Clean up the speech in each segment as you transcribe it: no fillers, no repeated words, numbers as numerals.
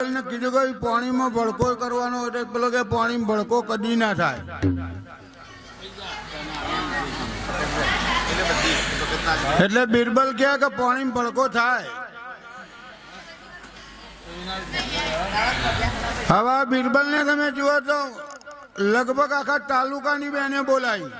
ને કીધું કે પાણીમાં ભડકો કરવાનો એટલે પેલો કે પાણી ભડકો કદી ના થાય. એટલે બિરબલ કહે કે પાણી ભડકો થાય. હવે બિરબલ ને તમે જુઓ તો લગભગ આખા તાલુકાની બેને બોલાવી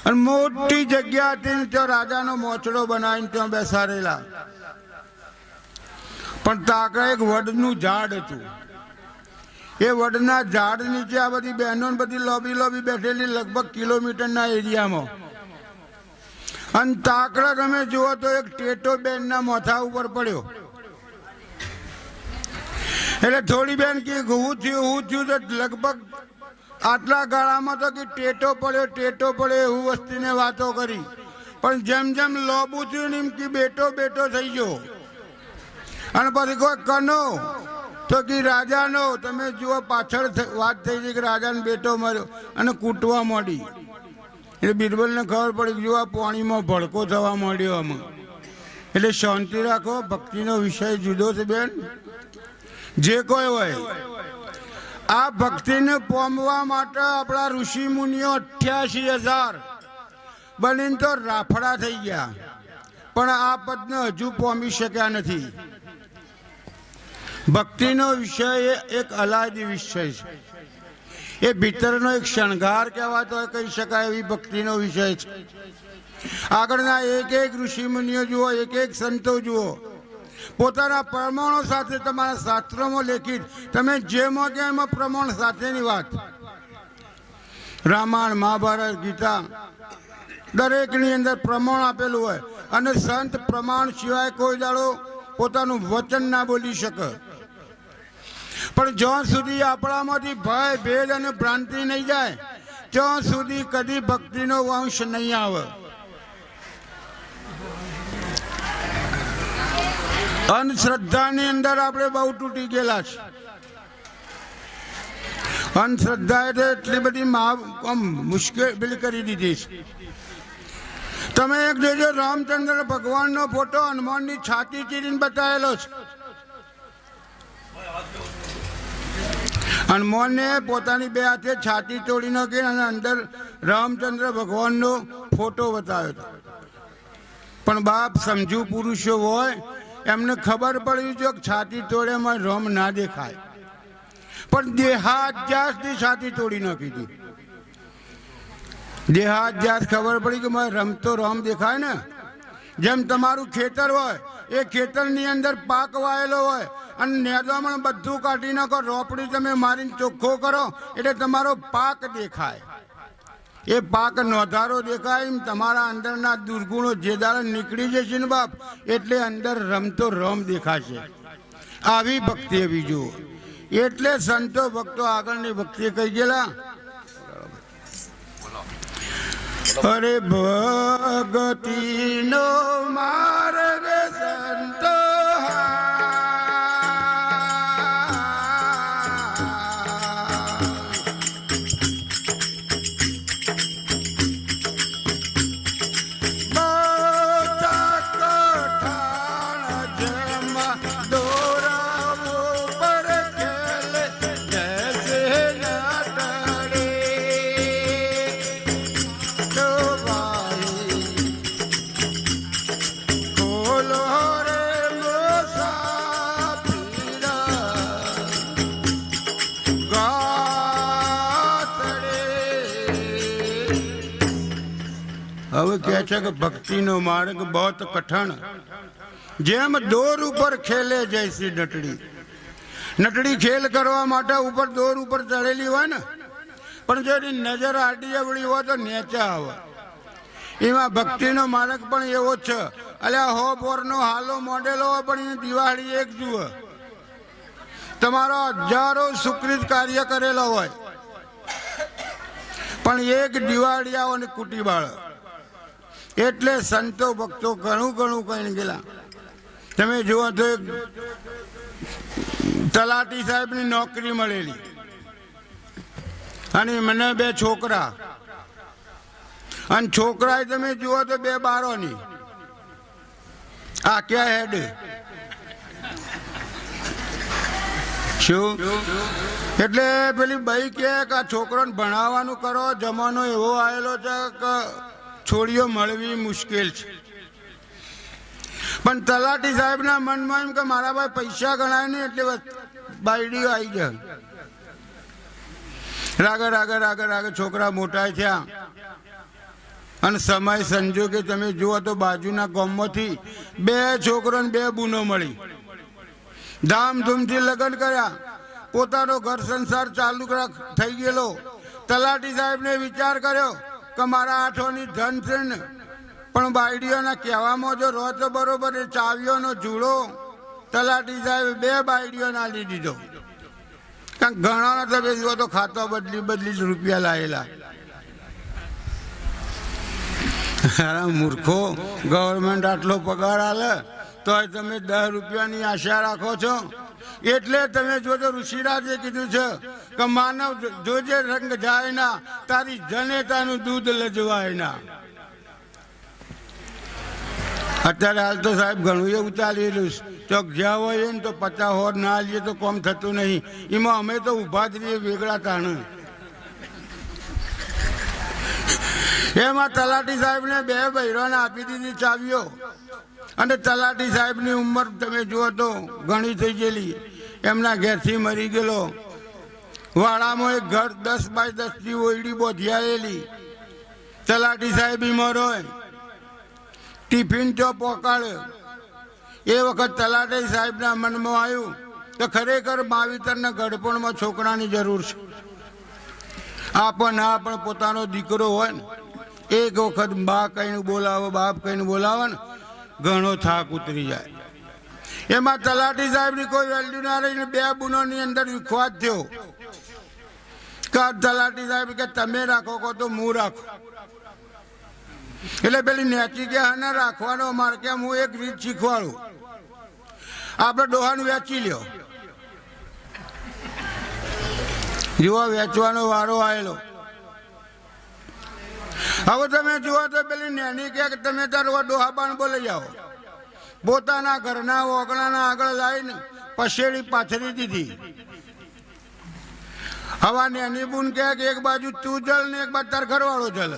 અને મોટી જગ્યા હતી ત્યાં રાજાનો મોચડો બનાવીને ત્યાં બેસાડેલા. પણ તાકડા એક વડનું ઝાડ હતું. એ વડના ઝાડ નીચે આ બધી બહેનો બધી લોબી લોબી બેઠેલી લગભગ કિલોમીટરના એરિયામાં. અને તાકડા તમે જુઓ તો એક ટેટો બેનના મોથા ઉપર પડ્યો. એટલે થોડી બેન કે હું થયું તો લગભગ આટલા ગાળામાં તો કે ટેટો પડ્યો એવું વસ્તીને વાતો કરી. પણ જેમ જેમ લોબું થયું ને એમ કે બેટો થઈ ગયો. અને પછી કોઈ કનો તો કે રાજાનો. તમે જુઓ પાછળ વાત થઈ હતી કે રાજાને બેટો મર્યો અને કૂટવા માંડી. એટલે બિરબલને ખબર પડી કે જો આ પાણીમાં ભડકો થવા માંડ્યો આમાં. એટલે શાંતિ રાખો, ભક્તિનો વિષય જુદો છે બેન. જે કોઈ હોય આ ભક્તિને પામવા માટે આપણા ઋષિ મુનિઓ 88,000 બનીને તો રાફડા થઈ ગયા, પણ આ પદને હજુ પામી શક્યા નથી. ભક્તિનો વિષય એક અલાયદી વિષય છે. એ ભીતરનો એક શણગાર કહેવાતો કહી શકાય એવી ભક્તિનો વિષય છે. આગળના એક ઋષિ મુનિઓ જુઓ, એક સંતો જુઓ, પોતાના પ્રમાણો સાથે તમારા શાસ્ત્રોમાં લેખિત તમે જેમાં કે એમાં પ્રમાણ સાથેની વાત. રામાયણ, મહાભારત, ગીતા દરેકની અંદર પ્રમાણ આપેલું હોય. અને સંત પ્રમાણ સિવાય કોઈ દાડો પોતાનું વચન ના બોલી શકે. પણ જ્યાં સુધી આપણામાંથી ભય, ભેદ અને ભ્રાંતિ નહીં જાય ત્યાં સુધી કદી ભક્તિનો વંશ નહીં આવે. અંધશ્રદ્ધાની અંદર આપણે બહુ તૂટી ગયેલા છે. અંધશ્રદ્ધા એટલે એટલી બધી મુશ્કેલી કરી દીધી છે. તમે એક જોજો, રામચંદ્ર ભગવાનનો ફોટો હનુમાનની છાતી ચીરીને બતાવેલો છે. હનુમાનને પોતાની બે હાથે છાતી તોડી નાખી અને અંદર રામચંદ્ર ભગવાનનો ફોટો બતાવ્યો હતો. પણ બાપ સમજુ પુરુષો હોય એમને ખબર પડી જો છાતી તોડેમાં રામ ના દેખાય. પણ દેહાધ્યાસથી છાતી તોડી નાખી હતી. દેહાધ્યાસ ખબર પડી કે મારે રમતો રામ દેખાય ને. જેમ તમારું ખેતર હોય, એ ખેતરની અંદર પાક વાયેલો હોય અને નેદામણ બધું કાઢી નાખો, રોપડી તમે મારીને ચોખ્ખો કરો એટલે તમારો પાક દેખાય. એ પાક નોધારો દેખાય. એમ તમારા અંદરના દુર્ગુણો જે દાડા નીકળી જશે ને બાપ, એટલે અંદર રમતો રામ દેખાશે. આવી ભક્તિ એવી જુઓ. એટલે સંતો ભક્તો આગળની ભક્તિ કહી ગયેલા. અરે ભગતિનો માર્ગ સંતો હવે કહે છે કે ભક્તિનો માર્ગ બહુ કઠણ, જેમ દોર ઉપર ખેલે જૈસી નટડી. નટડી ખેલ કરવા માટે ઉપર દોર ઉપર ચડેલી હોય ને, પણ જો એની નજર આડી અવળી હોય તો નેચા આવે. એમાં ભક્તિનો માર્ગ પણ એવો જ છે. અલ્યા 100 બોરનો હાલો મોડેલો હોય પણ એની દિવાળી એક જુએ. તમારો હજારો સુકૃત કાર્ય કરેલો હોય પણ એક દિવાળી આવો ને કુટી બાળે. એટલે સંતો ભક્તો ઘણું કહીને ગયેલા. તમે જુઓ તો એક તલાટી સાહેબની નોકરી મળેલી અને મને 2 છોકરા. અને છોકરા તમે જુઓ તો 2 બારોની. આ ક્યાં હેડ શું એટલે પેલી બાઈ કે આ છોકરોને ભણાવવાનું કરો, જમાનો એવો આવેલો છે કે છોડીઓ મળવી મુશ્કેલ છે. પણ તલાટી સાહેબના મનમાં એમ કે મારા ભાઈ પૈસા ગણાય ને એટલે બાયડીઓ આવી જાય. રાગે છોકરા મોટા થયા અને સમય સંજોગે તમે જુઓ તો બાજુના ગામમાંથી 2 છોકરો ને 2 બૂનો મળી, ધામધૂમથી લગ્ન કર્યા, પોતાનો ઘર સંસાર ચાલુ થઈ ગયેલો. તલાટી સાહેબને વિચાર કર્યો કે મારા આઠોની ધન છે ને, પણ બાયડીઓના કહેવામાં જો રહો તો બરોબર. એ ચાવીઓનો જુડો તલાટી સાહેબ 2 બાયડીઓને આલી દીધો. કારણ ઘણા તમે જુઓ તો ખાતો બદલી રૂપિયા લાયેલા. મૂર્ખો, ગવર્મેન્ટ આટલો પગાર આલે તો તમે 10 રૂપિયાની આશા રાખો છો. એટલે તમે જો તો ઋષિરાજે કીધું છે કે માનવ જોજે રંગ જાય ના, તારી જનેતાનું દૂધ લજવાય ના. અત્યારે હાલ તો સાહેબ ઘણું એવું ચાલેલું ચોક જ્યાં હોય ને તો 50 હોર ના લઈએ તો કોમ થતું નહીં. એમાં અમે તો ઉભા જ રહીએ વેગળા તાણે. એમાં તલાટી સાહેબને 2 બૈરોને આપી દીધી ચાવીઓ. અને તલાટી સાહેબની ઉંમર તમે જુઓ તો ઘણી થઈ ગયેલી. એમના ઘેરથી મરી ગયેલો. વાડામાં એક ઘર 10 બાય 10 ની ઓયડી બોધિયાયેલી. તલાટી સાહેબ બીમાર હોય, ટિફિન ચો પોકાળ્યો. એ વખત તલાટી સાહેબના મનમાં આવ્યું કે ખરેખર માવીતરના ગઢપણમાં છોકરાની જરૂર છે. પણ પોતાનો દીકરો હોય ને, એક વખત બા કહીને બોલાવો, બાપ કહીને બોલાવો ને, ઘણો થાક ઉતરી જાય. એમાં તલાટી સાહેબની કોઈ વેલ્યુ ના રહીને 2 બૂનોની અંદર વિખવાદ થયો. તલાટી સાહેબ કે તમે રાખો કહો તો હું રાખું. એટલે પેલી નેચી કે હા ના રાખવાનો મારે કે હું એક રીત શીખવાડું, આપણે ડોહાનું વેચી લ્યો. જુઓ વેચવાનો વારો આવેલો. હવે તમે જુઓ તો પેલી નેની કે તમે તારો ડોહાબાન બોલાઈ જાઓ. પોતાના ઘરના ઓગણાના આગળ લાવીને પછેડી પાથરી દીધી. હવે નેની બુન કે એક બાજુ તું જલ ને એક બાજુ તાર ઘરવાળો જલ,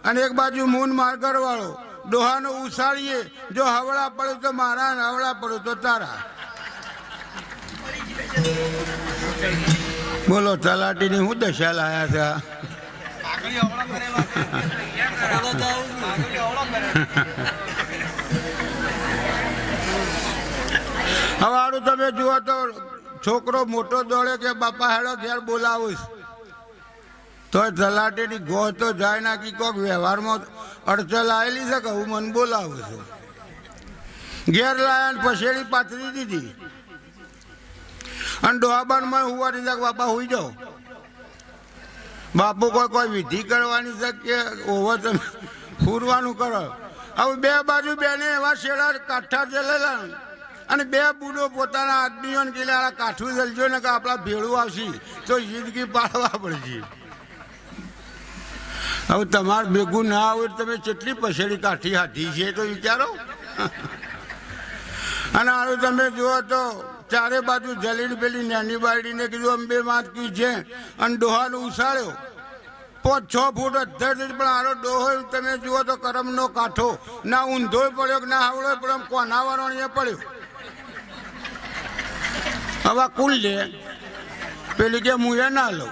અને એક બાજુ મૂન માર ઘરવાળો. ડોહાનો ઉછાળીએ, જો હવળા પડ્યું તો મારા ને હવળા પડ્યું તો તારા. બોલો તલાટીની હું દશા લાયા છે. હવે આડું તમે જુઓ તો છોકરો મોટો દોડે કે બાપા હેડો ઘેર બોલાવીશ, તો તલાટીની ગો તો જાય ના કે કોઈક વ્યવહારમાં અડચણ આવેલી છે કે હું મને બોલાવું છું. ઘેર લાયા ને પછેડી પાથરી દીધી. અને ડોહાબાનમાં હુવાની છે બાપા હુઈ જાઓ. બાપુ કોઈ વિધિ કરવાની છે કે ઓવર તમે ફૂરવાનું કરો. હવે 2 બાજુ બેને એવા શેડા કાઠા જલેલા, અને 2 બૂડો પોતાના આદમીઓને કે કાઠું જલજો ને કે આપણા ભેળું આવશે તો જિંદગી પાડવા પડશે. હવે તમારે ભેગું ના આવે તમે કેટલી પછેડી કાઠી હાથી છે તો વિચારો. અને આનું તમે જુઓ તો 4 બાજુ જલીને પેલી નાની બાયડીને કીધું અંબે માત કી છે, અને ડોહાનો ઉછાળ્યો. 5-6 ફૂટ અધ્ધર, પણ આરો ડોહો તમે જુઓ તો કરમનો કાંઠો, ના ઊંધો પડ્યો ના હાવડો પડ્યો, કોનાવાનો અહીંયા પડ્યો. હવે કુલ લે પેલી કે હું એ ના લઉં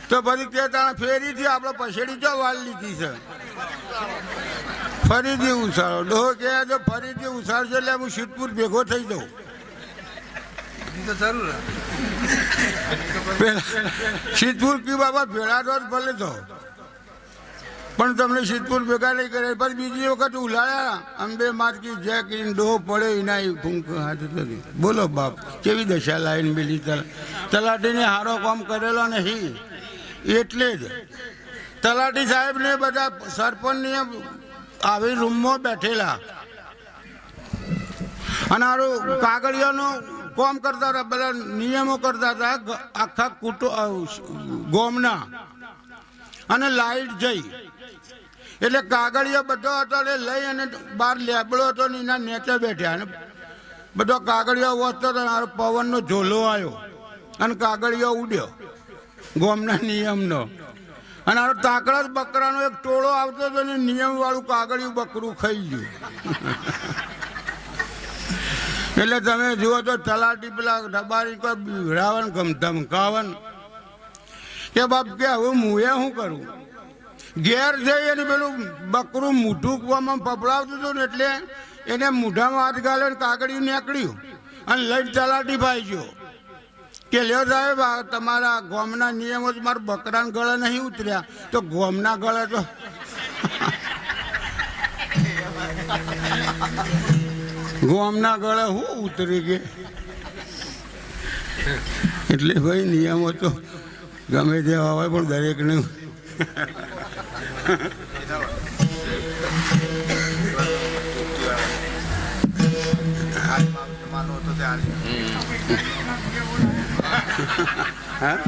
તો ફરી કે તાણે ફેરીથી આપણે પછેડી જો વાળ લીધી છે. ફરીથી ઉછાળો. ડોહો કે જો ફરીથી ઉછાળશે એટલે હું સિદ્ધપુર ભેગો થઈ જાઉં. સિદ્ધપુર કી બાબા ભેળા તો ભલે તો, પણ તમને સિદ્ધપુર ભેગા નહીં કરે. પછી બીજી વખત ઉલાળ્યા અંબે માર્કી જે કે ડોહો પડે એના ફૂંક હાથ. બોલો બાપ કેવી દશા લાવીને પેલી તલાટીને હારો કામ કરેલો નહીં. એટલે જ તલાટી સાહેબ ને બધા સરપંચની આવી રૂમમાં બેઠેલા, અને આરું કાગળિયાનું કામ કરતા હતા, બધા નિયમો કરતા હતા આખા ગોમના. અને લાઈટ જઈ એટલે કાગળિયો બધો હતો એટલે લઈ અને બહાર લેબડો હતો ને એના નેચે બેઠ્યા. અને બધો કાગળિયો વસતો હતો, પવનનો ઝોલો આવ્યો અને કાગળિયો ઉડ્યો ગોમના નિયમનો. અને આ તાકડા બકરાનો એક ટોળો આવતો હતો ને નિયમ વાળું કાગળિયું બકરું ખાઈ ગયું. એટલે તમે જુઓ તો તલાટી પેલા ડબારી કોઈ બીવડાવન ધમકાવન કે બાપ કે હવે હું શું કરું. ઘેર જઈ અને પેલું બકરું મૂઠું કૂવામાં પપડાવતું હતું ને એટલે એને મૂઢામાં હાથ ગાળ્યો ને કાગળિયું નીકળ્યું અને લઈને તલાટી ભાઈ ગયો કે લ્યો સાહેબ તમારા ગોમના નિયમો મારા બકરાના ગળે નહીં ઉતર્યા. તો ગોમના ગળે તો ગોમના ગળે હું ઉતરી ગયે. એટલે ભાઈ નિયમો તો ગમે તેવા હોય પણ દરેકને હા